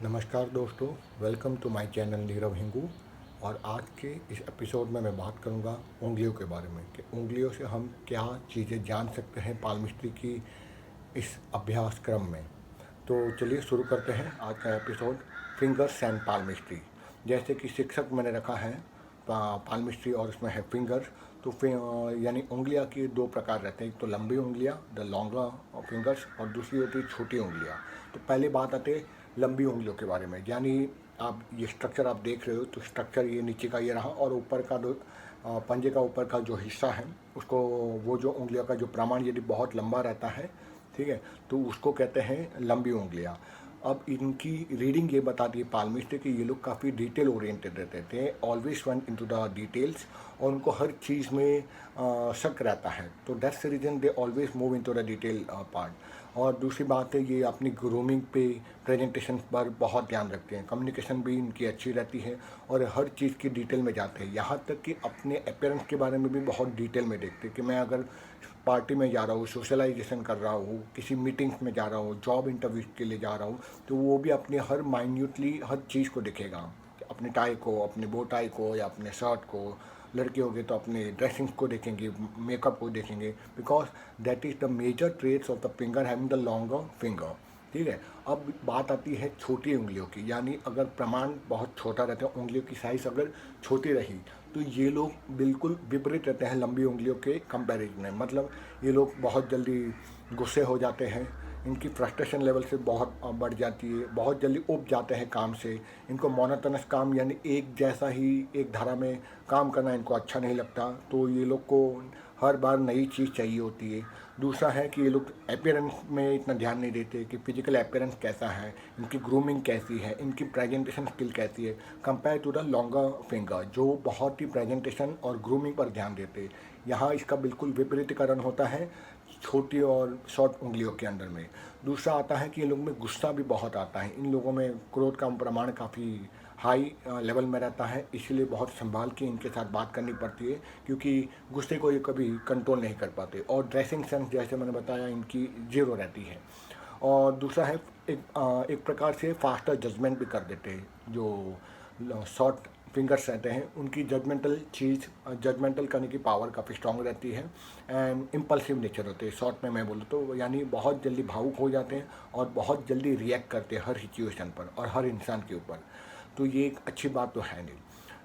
नमस्कार दोस्तों, welcome to my channel Nirav Hingu. और आज के इस एपिसोड में मैं बात करूंगा उंगलियों के बारे में कि उंगलियों से हम क्या चीज़ें जान सकते हैं पाल्मिस्ट्री की इस अभ्यास क्रम में। तो चलिए शुरू करते हैं आज का एपिसोड, फिंगर्स एंड पाल्मिस्ट्री। जैसे कि शिक्षक मैंने रखा है पाल्मिस्ट्री और उसमें है फिंगर्स। तो यानी उंगलियां की दो प्रकार रहते हैं, एक तो लंबी उंगलियां द लॉन्गर फिंगर्स और दूसरी होती है छोटी उंगलियां। तो पहले बात आते हैं लंबी उंगलियों के बारे में। यानी आप ये स्ट्रक्चर आप देख रहे हो, तो स्ट्रक्चर ये नीचे का ये रहा और ऊपर का दो पंजे का ऊपर का जो हिस्सा है उसको, वो जो उंगलियों का जो प्रमाण यदि बहुत लंबा रहता है, ठीक है, तो उसको कहते हैं लंबी उंगलियां। अब इनकी रीडिंग ये बताती है पाल्मिस्ट्री कि ये लोग काफ़ी डिटेल ओरिएंटेड रहते थे, always one into the details, और उनको हर चीज़ में शक रहता है। तो that's the reason they always move into the detail part. और दूसरी बात है, ये अपनी ग्रूमिंग पे, प्रेजेंटेशन पर बहुत ध्यान रखते हैं। कम्युनिकेशन भी इनकी अच्छी रहती है और हर चीज़ की डिटेल में जाते हैं। यहाँ तक कि अपने अपीयरेंस के बारे में भी बहुत डिटेल में देखते हैं कि मैं अगर पार्टी में जा रहा हूँ, सोशलाइजेशन कर रहा हूँ, किसी मीटिंग्स में जा रहा हूँ, जॉब इंटरव्यू के लिए जा रहा हूँ, तो वो भी अपनी हर माइन्यूटली हर चीज़ को देखेगा। अपने टाई को, अपने बो टाई को या अपने शर्ट को, लड़के हो गए तो अपने ड्रेसिंग को देखेंगे, मेकअप को देखेंगे, because that is the major traits of the finger having the longer finger. ठीक है। अब बात आती है छोटी उंगलियों की। यानी अगर प्रमाण बहुत छोटा रहता है, उंगलियों की साइज़ अगर छोटी रही, तो ये लोग बिल्कुल विपरीत रहते हैं लंबी उंगलियों के कंपैरिजन में। मतलब ये लोग बहुत जल्दी गुस्से हो जाते हैं, इनकी फ्रस्ट्रेशन लेवल से बहुत बढ़ जाती है, बहुत जल्दी उब जाते हैं काम से। इनको मोनोटोनस काम यानी एक जैसा ही एक धारा में काम करना इनको अच्छा नहीं लगता, तो ये लोग को हर बार नई चीज़ चाहिए होती है। दूसरा है कि ये लोग अपीयरेंस में इतना ध्यान नहीं देते कि फिजिकल अपीयरेंस कैसा है, इनकी ग्रूमिंग कैसी है, इनकी प्रेजेंटेशन स्किल कैसी है, compare to the longer finger जो बहुत ही प्रेजेंटेशन और ग्रूमिंग पर ध्यान देते हैं। यहाँ इसका बिल्कुल विपरीतकरण होता है छोटी और शॉर्ट उंगलियों के अंदर में। दूसरा आता है कि इन लोगों में गुस्सा भी बहुत आता है। इन लोगों में क्रोध का प्रमाण काफ़ी हाई लेवल में रहता है, इसलिए बहुत संभाल के इनके साथ बात करनी पड़ती है, क्योंकि गुस्से को ये कभी कंट्रोल नहीं कर पाते। और ड्रेसिंग सेंस जैसे मैंने बताया इनकी जीरो रहती है। और दूसरा है एक प्रकार से फास्टर जजमेंट भी कर देते हैं। जो शॉर्ट फिंगर्स रहते हैं उनकी जजमेंटल करने की पावर काफ़ी स्ट्रांग रहती है एंड इम्पल्सिव नेचर होते हैं। शॉर्ट में मैं बोलूँ तो यानी बहुत जल्दी भावुक हो जाते हैं और बहुत जल्दी रिएक्ट करते हैं हर सिचुएशन पर और हर इंसान के ऊपर। तो ये एक अच्छी बात तो है नहीं।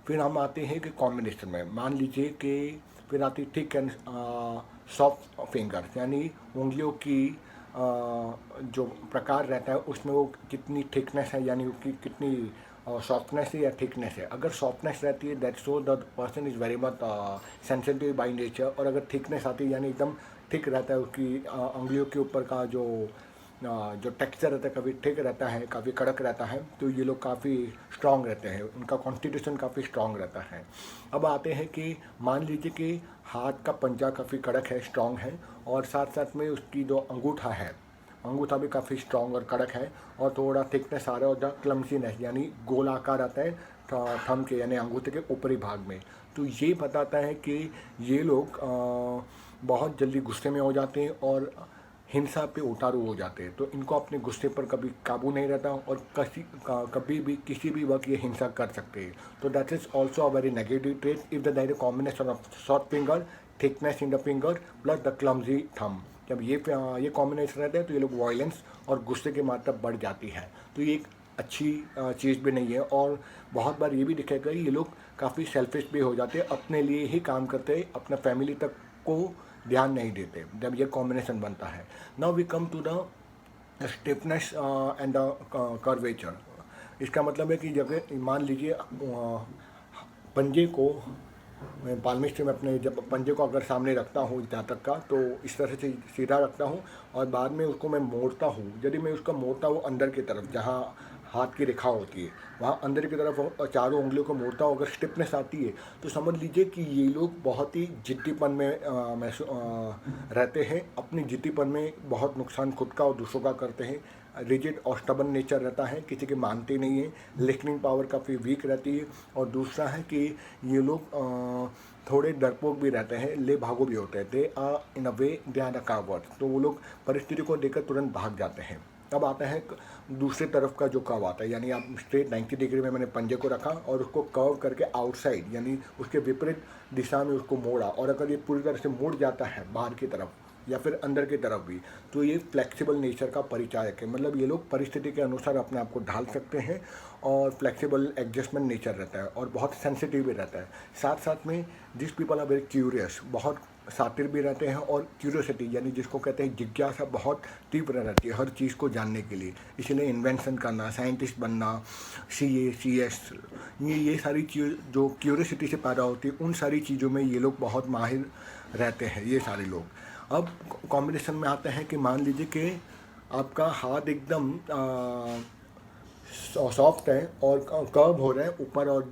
फिर हम आते हैं कि कॉम्बिनेशन में मान लीजिए कि फिर आती थिक एंड सॉफ्ट फिंगर्स। यानी उंगलियों की जो प्रकार रहता है उसमें वो कितनी थिकनेस है, यानी उसकी कितनी सॉफ्टनेस है या थिकनेस है। अगर सॉफ्टनेस रहती है that show the person is very much sensitive by nature. और अगर थिकनेस आती है यानी एकदम थिक रहता है, उसकी उंगलियों के ऊपर का जो टेक्सचर रहता है काफ़ी थिक रहता है, काफ़ी कड़क रहता है, तो ये लोग काफ़ी स्ट्रांग रहते हैं, उनका कॉन्स्टिट्यूशन काफ़ी स्ट्रांग रहता है। अब आते हैं कि मान लीजिए कि हाथ का पंजा काफ़ी कड़क है, स्ट्रांग है, और साथ साथ में उसकी जो अंगूठा है, अंगूठा भी काफ़ी स्ट्रांग और कड़क है, और थोड़ा थिकनेस आ रहा है, और क्लमसीनेस यानी गोल आकार आता है थंब के यानी अंगूठे के ऊपरी भाग में। तो ये बताता है कि ये लोग बहुत जल्दी गुस्से में हो जाते हैं और हिंसा पे उतारू हो जाते हैं। तो इनको अपने गुस्से पर कभी काबू नहीं रहता और कभी भी किसी भी वक्त ये हिंसा कर सकते हैं। तो that is also a very negative trait if the there combination of short finger, thickness in the finger plus the clumsy thumb. जब ये कॉम्बिनेशन रहता है तो ये लोग वायलेंस और गुस्से की मात्रा बढ़ जाती है। तो ये एक अच्छी चीज़ भी नहीं है। और बहुत बार ये भी दिखेगा ये लोग काफ़ी सेल्फिश भी हो जाते हैं, अपने लिए ही काम करते हैं, अपना फैमिली तक को ध्यान नहीं देते जब ये कॉम्बिनेशन बनता है। Now we come to the stiffness and the curvature. इसका मतलब है कि जब मान लीजिए पंजे को मैं पाल्मिस्ट्री में अपने जब पंजे को अगर सामने रखता हूँ जहाँ तक का, तो इस तरह से सीधा रखता हूँ और बाद में उसको मैं मोड़ता हूँ। यदि मैं उसका मोड़ता हूँ अंदर की तरफ जहाँ हाथ की रेखा होती है, वहाँ अंदर की तरफ चारों उंगलियों को मोड़ता हूँ, अगर स्टिफनेस आती है तो समझ लीजिए कि ये लोग बहुत ही जिद्दीपन में रहते हैं। अपनी जिद्दीपन में बहुत नुकसान खुद का और दूसरों का करते हैं। रिजिड और स्टबन नेचर रहता है, किसी के मानते नहीं है, लिसनिंग पावर काफ़ी वीक रहती है। और दूसरा है कि ये लोग थोड़े डरपोक भी रहते हैं, ले भागो भी होते हैं। They are in a way they are the coward. तो वो लोग परिस्थिति को देखकर तुरंत भाग जाते हैं। अब आता है दूसरे तरफ का जो कर्व आता है, यानी आप स्ट्रेट 90 डिग्री में मैंने पंजे को रखा और उसको कर्व करके आउटसाइड यानी उसके विपरीत दिशा में उसको मोड़ा, और अगर ये पूरी तरह से मुड़ जाता है बाहर की तरफ या फिर अंदर की तरफ भी, तो ये फ्लेक्सिबल नेचर का परिचायक है। मतलब ये लोग परिस्थिति के अनुसार अपने आप को ढाल सकते हैं और फ्लेक्सिबल एडजस्टमेंट नेचर रहता है और बहुत सेंसिटिव भी रहता है। साथ साथ में this people are very curious, बहुत शातिर भी रहते हैं, और क्यूरियोसिटी यानी जिसको कहते हैं जिज्ञासा बहुत तीव्र रहती है हर चीज़ को जानने के लिए। इसीलिए इन्वेंशन करना, साइंटिस्ट बनना, CS ये सारी चीज़ जो क्यूरियोसिटी से पैदा होती है, उन सारी चीज़ों में ये लोग बहुत माहिर रहते हैं ये सारे लोग। अब कॉम्बिनेशन में आते हैं कि मान लीजिए कि आपका हाथ एकदम सॉफ्ट है और कर्व हो रहा है ऊपर और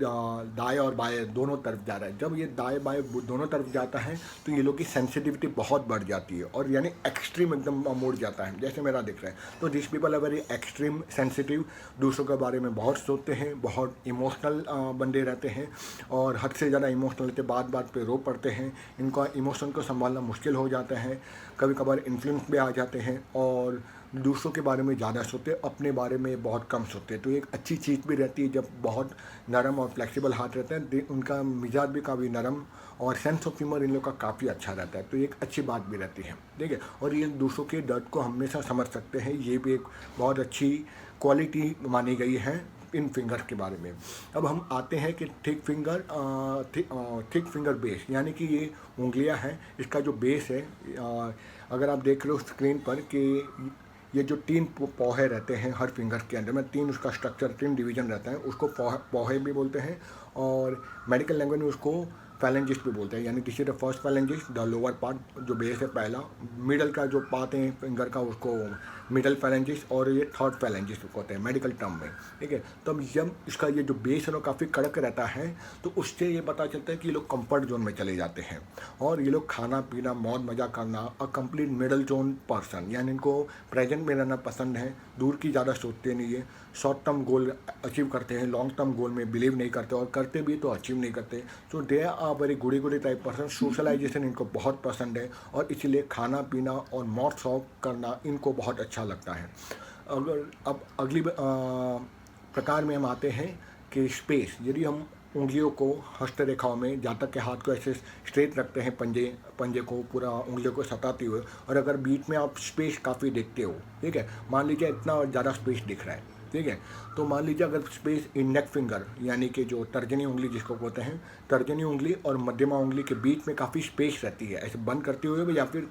दाएं और बाएं दोनों तरफ जा रहा है। जब ये दाएं बाएं दोनों तरफ जाता है तो ये लोग की सेंसिटिविटी बहुत बढ़ जाती है और यानी एक्सट्रीम एकदम मुड़ जाता है, जैसे मेरा दिख रहा है। तो this people are very extreme sensitive, दूसरों के बारे में बहुत सोचते हैं, बहुत इमोशनल बंदे रहते हैं और हद से ज़्यादा इमोशनल रहते, बात बात पे रो पड़ते हैं। इनका इमोशन को संभालना मुश्किल हो जाता है, कभी कभार इन्फ्लुएंस भी आ जाते हैं और दूसरों के बारे में ज़्यादा सोचते, अपने बारे में बहुत कम सोचते। तो एक अच्छी चीज़ भी रहती है जब बहुत नरम और फ्लेक्सिबल हाथ रहते हैं, उनका मिजाज भी काफ़ी नरम और सेंस ऑफ ह्यूमर इन लोग का काफ़ी अच्छा रहता है। तो एक अच्छी बात भी रहती है, ठीक है। और ये दूसरों के दर्द को हमेशा समझ सकते हैं, ये भी एक बहुत अच्छी क्वालिटी मानी गई है इन फिंगर के बारे में। अब हम आते हैं कि थिक फिंगर बेस, यानी कि ये उंगलियां हैं, इसका जो बेस है, अगर आप देख रहे हो स्क्रीन पर कि ये जो 3 पौहे रहते हैं हर फिंगर के अंदर में, 3 उसका स्ट्रक्चर, 3 डिवीजन रहता है, उसको पौहे भी बोलते हैं और मेडिकल लैंग्वेज में उसको फैलेंजिस्ट भी बोलते हैं। यानी this is the first phalanges, the lower part जो बेस है पहला, मिडल का जो पार्ट है फिंगर का उसको मिडल फैलेंजिस्ट, और ये थर्ड फैलेंजिस्ट होते हैं मेडिकल टर्म में, ठीक है। तब जब इसका ये जो बेस है ना काफ़ी कड़क रहता है तो उससे ये पता चलता है कि ये लोग कंफर्ट जोन में चले जाते हैं और ये लोग खाना पीना मौज मज़ा करना, a complete middle zone person, यानी इनको प्रेजेंट में रहना पसंद है, दूर की ज़्यादा सोचते नहीं है, शॉर्ट टर्म गोल अचीव करते हैं, लॉन्ग टर्म गोल में बिलीव नहीं करते और करते भी तो अचीव नहीं करते। तो they are very goody type person. Socialisation इनको बहुत पसंद है और इसीलिए खाना पीना और मौज शौक करना इनको बहुत अच्छा लगता है। अब अगली प्रकार में हम आते हैं कि स्पेस, यदि हम उंगलियों को हस्तरेखाओं में जहाँ तक के हाथ को ऐसे स्ट्रेट रखते हैं, पंजे को पूरा उंगलियों को सताते हुए, और अगर बीच में आप स्पेस काफ़ी देखते हो, ठीक है, मान लीजिए इतना ज़्यादा स्पेस दिख रहा है, ठीक है, तो मान लीजिए अगर स्पेस इंडेक्स फिंगर यानी कि जो तर्जनी उंगली जिसको कहते हैं, तर्जनी उंगली और मध्यमा उंगली के बीच में काफ़ी स्पेस रहती है, ऐसे बंद करते हुए भी या फिर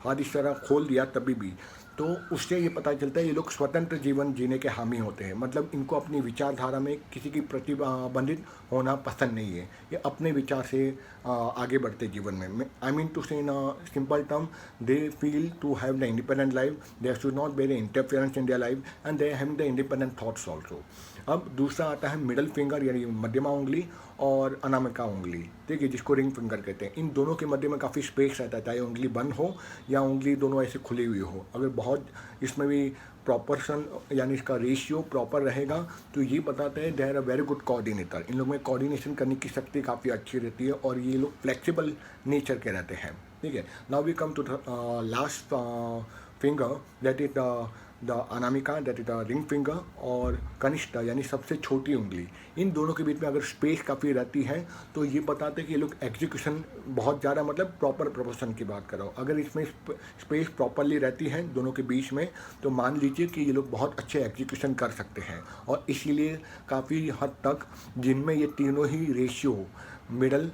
हाथ इस तरह खोल दिया तभी भी, तो उससे ये पता चलता है ये लोग स्वतंत्र जीवन जीने के हामी होते हैं। मतलब इनको अपनी विचारधारा में किसी की प्रतिबंधित होना पसंद नहीं है, ये अपने विचार से आगे बढ़ते जीवन में। आई mean to say in simple term, they feel to have the independent life, they should not be interference in their life and they have the independent thoughts also. अब दूसरा आता है मिडल फिंगर यानी मध्यमा उंगली और अनामिका उंगली, ठीक है, जिसको रिंग फिंगर कहते हैं। इन दोनों के मध्य में काफ़ी स्पेस रहता है, चाहे उंगली बंद हो या उंगली दोनों ऐसे खुली हुई हो। अगर बहुत इसमें भी प्रॉपर्शन यानी इसका रेशियो प्रॉपर रहेगा तो ये बताते हैं they are a very good coordinator. इन लोग में कोऑर्डिनेशन करने की शक्ति काफ़ी अच्छी रहती है और ये लोग फ्लेक्सिबल नेचर के रहते हैं, ठीक है। Now we come to the last finger, that is the अनामिका, that is the ring finger, और कनिष्ठा यानी सबसे छोटी उंगली। इन दोनों के बीच में अगर स्पेस काफ़ी रहती है तो ये बताते हैं कि ये लोग एग्जीक्यूशन बहुत ज़्यादा, मतलब प्रॉपर प्रोपोर्शन की बात करो, अगर इसमें स्पेस प्रॉपरली रहती है दोनों के बीच में तो मान लीजिए कि ये लोग बहुत अच्छे एग्जीक्यूशन कर सकते हैं। और इसीलिए काफ़ी हद तक जिनमें ये तीनों ही रेशियो मिडल,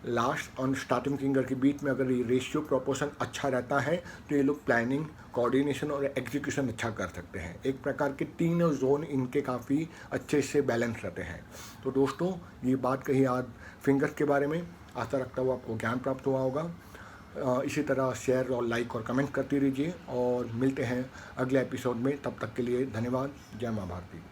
लास्ट और स्टार्टिंग फिंगर के बीच में अगर ये रेशियो प्रोपोर्शन अच्छा रहता है तो ये लोग प्लानिंग, कोऑर्डिनेशन और एग्जीक्यूशन अच्छा कर सकते हैं। एक प्रकार के तीनों जोन इनके काफ़ी अच्छे से बैलेंस रहते हैं। तो दोस्तों ये बात कही आज फिंगर्स के बारे में, आशा रखता हूँ आपको ज्ञान प्राप्त हुआ होगा। इसी तरह शेयर और लाइक और कमेंट करते रहिए और मिलते हैं अगले एपिसोड में। तब तक के लिए धन्यवाद। जय माँ भारती।